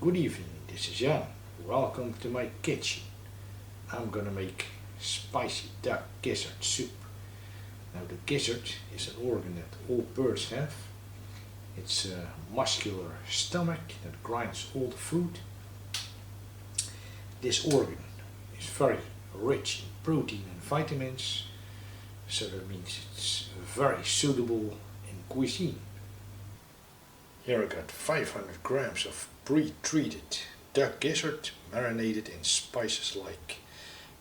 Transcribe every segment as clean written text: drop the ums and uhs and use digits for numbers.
Good evening, this is Jan. Welcome to my kitchen. I'm gonna make spicy duck gizzard soup. Now the gizzard is an organ that all birds have. It's a muscular stomach that grinds all the food. This organ is very rich in protein and vitamins, so that means it's very suitable in cuisine. Here I got 500 grams of pre-treated duck gizzard marinated in spices like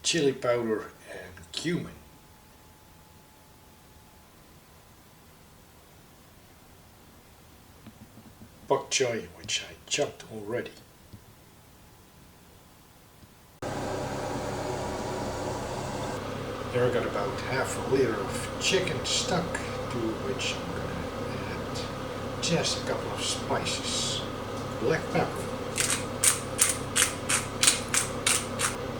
chili powder and cumin. Bok choy, which I chopped already. Here I got about half a liter of chicken stock, to which I'm going to add just a couple of spices. Black pepper,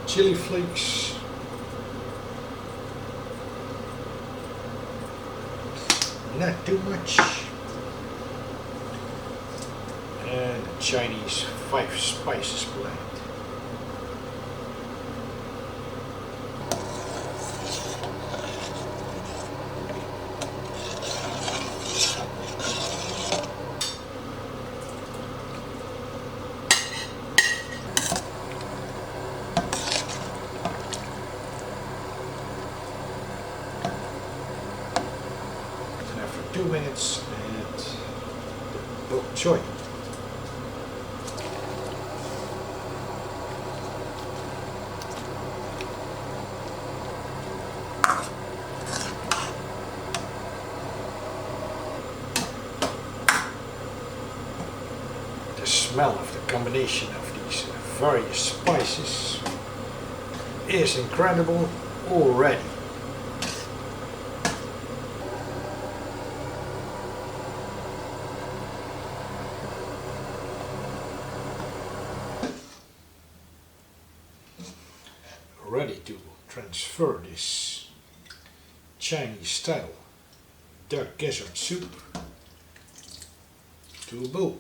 chili flakes, not too much, and a Chinese 5 spices blend. And after 2 minutes, add the bok choy. The smell of the combination of these various spices is incredible already. Ready to transfer this Chinese style duck gizzard soup to a bowl.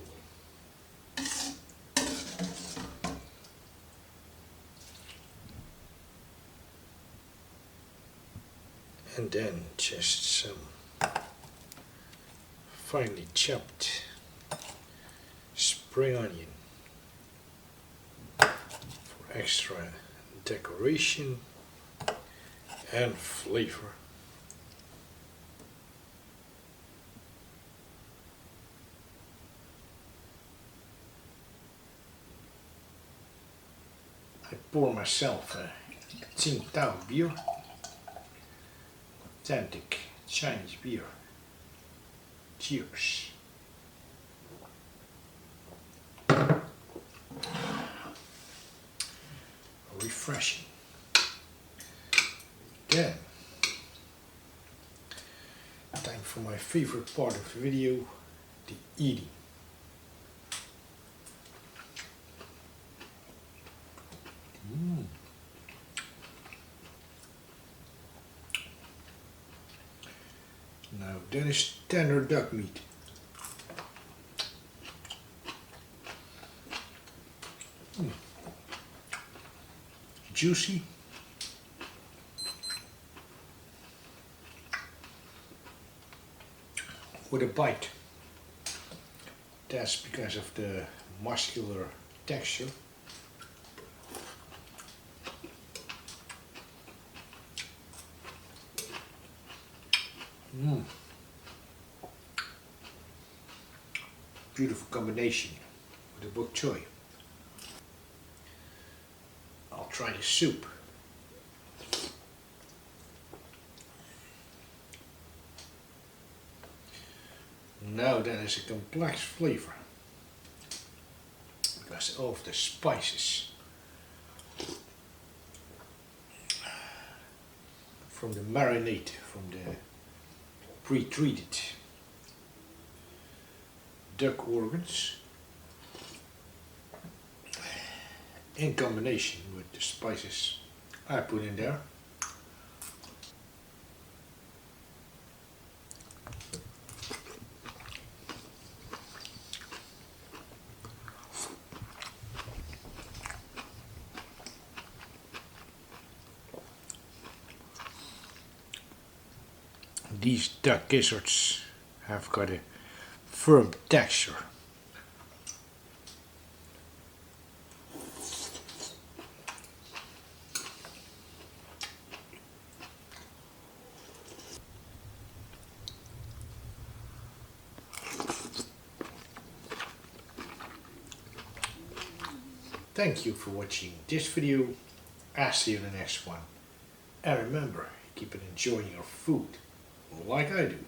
And then just some finely chopped spring onion for extra decoration and flavor. I pour myself a Tsingtao beer, authentic Chinese beer. Cheers. Refreshing. Then, time for my favorite part of the video, the eating. Now that is tender duck meat. Juicy. With a bite. That's because of the muscular texture. Beautiful combination with the bok choy. I'll try the soup. Now that is a complex flavor because of the spices from the marinade, from the pre-treated duck organs, in combination with the spices I put in there. These duck gizzards have got a firm texture. Thank you for watching this video. I'll see you in the next one. And remember, keep on enjoying your food like I do.